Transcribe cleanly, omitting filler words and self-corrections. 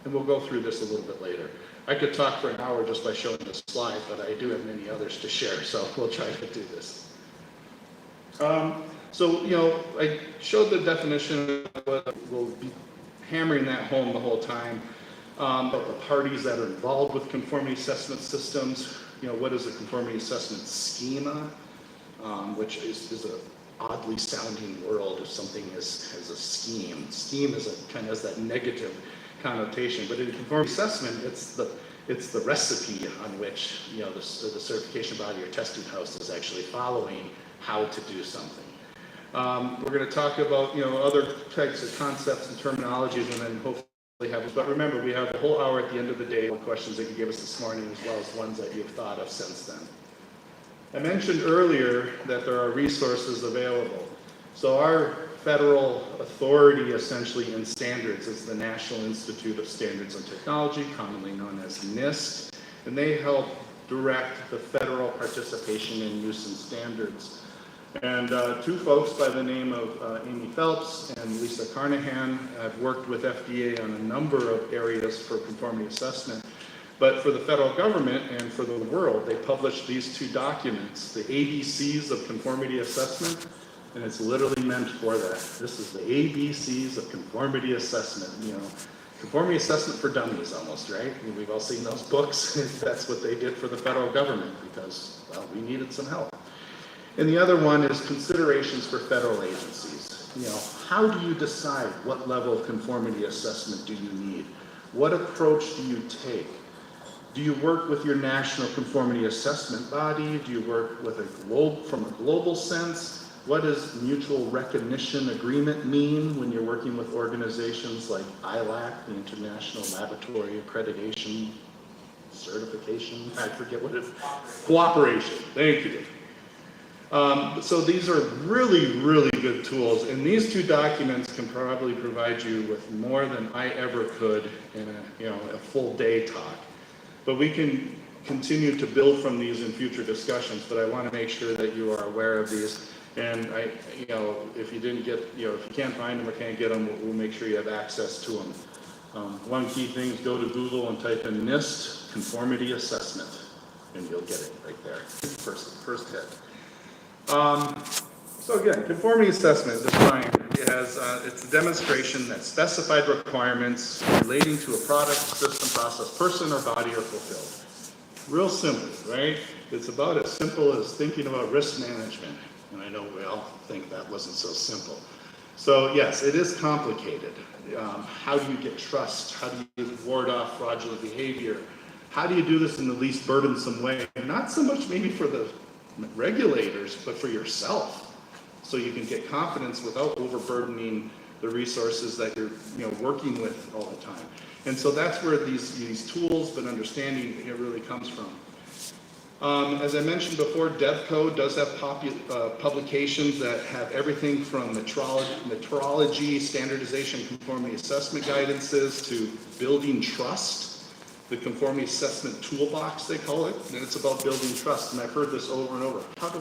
and we'll go through this a little bit later. I could talk for an hour just by showing this slide, but I do have many others to share, so we'll try to do this. So, I showed the definition, but we'll be hammering that home the whole time. But the parties that are involved with conformity assessment systems, what is a conformity assessment schema, which is a oddly sounding word if something has a scheme. Scheme kind of has that negative connotation, but in conformity assessment, it's the recipe on which the certification body or testing house is actually following how to do something. We're going to talk about other types of concepts and terminologies, and then hopefully but remember, we have a whole hour at the end of the day on questions that you gave us this morning, as well as ones that you've thought of since then. I mentioned earlier that there are resources available. So our federal authority essentially in standards is the National Institute of Standards and Technology, commonly known as NIST, and they help direct the federal participation in use in standards. And two folks by the name of Amy Phelps and Lisa Carnahan have worked with FDA on a number of areas for conformity assessment. But for the federal government and for the world, they published these two documents, the ABCs of conformity assessment, and it's literally meant for that. This is the ABCs of conformity assessment, conformity assessment for dummies almost, right? We've all seen those books. That's what they did for the federal government because, well, we needed some help. And the other one is considerations for federal agencies. How do you decide what level of conformity assessment do you need? What approach do you take? Do you work with your national conformity assessment body? Do you work with from a global sense? What does mutual recognition agreement mean when you're working with organizations like ILAC, the International Laboratory Accreditation Certification? I forget what it is. Cooperation. Thank you. So these are really, really good tools, and these two documents can probably provide you with more than I ever could in a full day talk. But we can continue to build from these in future discussions, but I want to make sure that you are aware of these. And if you didn't get, if you can't find them or can't get them, we'll make sure you have access to them. One key thing is go to Google and type in NIST conformity assessment, and you'll get it right there. First hit. So again, conformity assessment is defined as it's a demonstration that specified requirements relating to a product, system, process, person, or body are fulfilled. Real simple, right? It's about as simple as thinking about risk management. And I know we all think that wasn't so simple. So yes, it is complicated. How do you get trust? How do you ward off fraudulent behavior? How do you do this in the least burdensome way? Not so much maybe for the regulators, but for yourself, so you can get confidence without overburdening the resources that you're working with all the time. And so that's where these tools, but understanding it really comes from. As I mentioned before, DevCo does have publications that have everything from metrology, standardization, conformity assessment guidances to building trust. The conformity assessment toolbox, they call it, and it's about building trust. And I've heard this over and over. How do